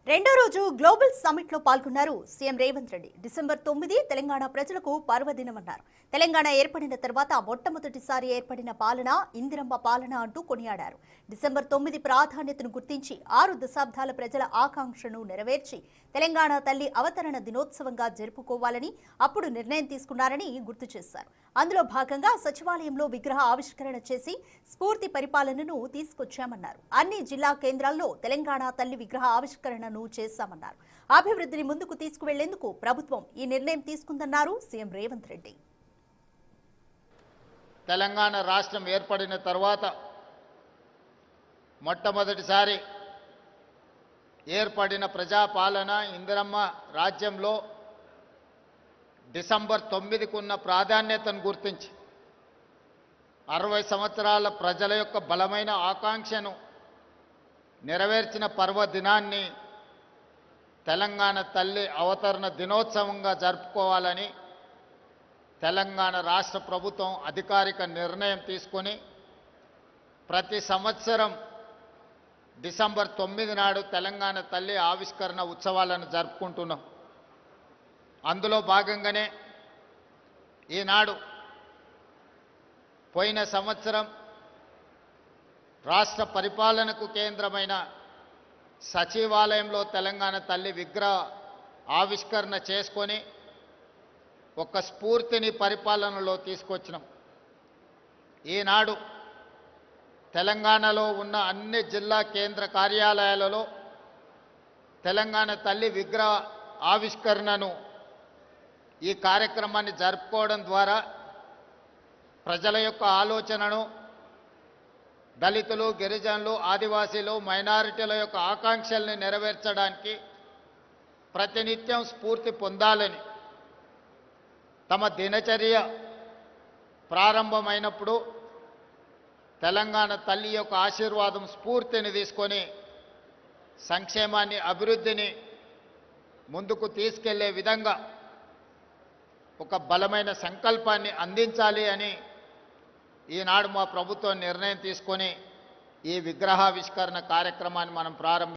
రెండో రోజు global summit లో పాల్గొన్నారు సీఎం రేవంత్ రెడ్డి. డిసెంబర్ 9 తెలంగాణ ప్రజలకు పర్వదినమన్నారు. తెలంగాణ ఏర్పడిన తర్వాత మొట్టమొదటిసారి ఏర్పడిన పాలన ఇందిరమ్మ పాలన అంటూ కొనియాడారు. డిసెంబర్ 9 ప్రాధాన్యతను గుర్తించి 6 దశాబ్దాల ప్రజల ఆకాంక్షను నెరవేర్చి తెలంగాణ తల్లి అవతరణ దినోత్సవంగా జరుపుకోవాలని అప్పుడు నిర్ణయం తీసుకున్నారని గుర్తు చేశారు. అందులో భాగంగా సచివాలయంలో విగ్రహ ఆవిష్కరణ చేసి స్ఫూర్తి పరిపాలనను తీసుకొచ్చామన్నారు. అన్ని జిల్లా కేంద్రాల్లో తెలంగాణ తల్లి విగ్రహ ఆవిష్కరణను చేశామన్నారు. అభివృద్ధిని ముందుకు తీసుకువెళ్లేందుకు ప్రభుత్వం ఈ నిర్ణయం తీసుకుందన్నారు సీఎం రేవంత్ రెడ్డి. తెలంగాణ రాష్ట్రం ఏర్పడిన తర్వాత మొట్టమొదటిసారి ఏర్పడిన ప్రజాపాలన ఇందిరమ్మ రాజ్యంలో డిసెంబర్ 9కు ఉన్న ప్రాధాన్యతను గుర్తించి 60 సంవత్సరాల ప్రజల యొక్క బలమైన ఆకాంక్షను నెరవేర్చిన పర్వదినాన్ని తెలంగాణ తల్లి అవతరణ దినోత్సవంగా జరుపుకోవాలని తెలంగాణ రాష్ట్ర ప్రభుత్వం అధికారిక నిర్ణయం తీసుకొని ప్రతి సంవత్సరం డిసెంబర్ 9 నాడు తెలంగాణ తల్లి ఆవిష్కరణ ఉత్సవాలను జరుపుకుంటున్నాం. అందులో భాగంగానే ఈనాడు పోయిన సంవత్సరం రాష్ట్ర పరిపాలనకు కేంద్రమైన సచివాలయంలో తెలంగాణ తల్లి విగ్రహ ఆవిష్కరణ చేసుకొని ఒక స్ఫూర్తిని పరిపాలనలో తీసుకొచ్చినాం. ఈనాడు తెలంగాణలో ఉన్న అన్ని జిల్లా కేంద్ర కార్యాలయాలలో తెలంగాణ తల్లి విగ్రహ ఆవిష్కరణను ఈ కార్యక్రమాన్ని జరుపుకోవడం ద్వారా ప్రజల యొక్క ఆలోచనను దళితులు, గిరిజనులు, ఆదివాసీలు, మైనారిటీల యొక్క ఆకాంక్షల్ని నెరవేర్చడానికి ప్రతినిత్యం స్ఫూర్తి పొందాలని తమ దినచర్య ప్రారంభమైనప్పుడు తెలంగాణ తల్లి యొక్క ఆశీర్వాదం స్ఫూర్తిని తీసుకొని సంక్షేమాన్ని, అభివృద్ధిని ముందుకు తీసుకెళ్లే విధంగా ఒక బలమైన సంకల్పాన్ని అందించాలి అని ఈనాడు మా ప్రభుత్వం నిర్ణయం తీసుకొని ఈ విగ్రహావిష్కరణ కార్యక్రమాన్ని మనం ప్రారంభించాం.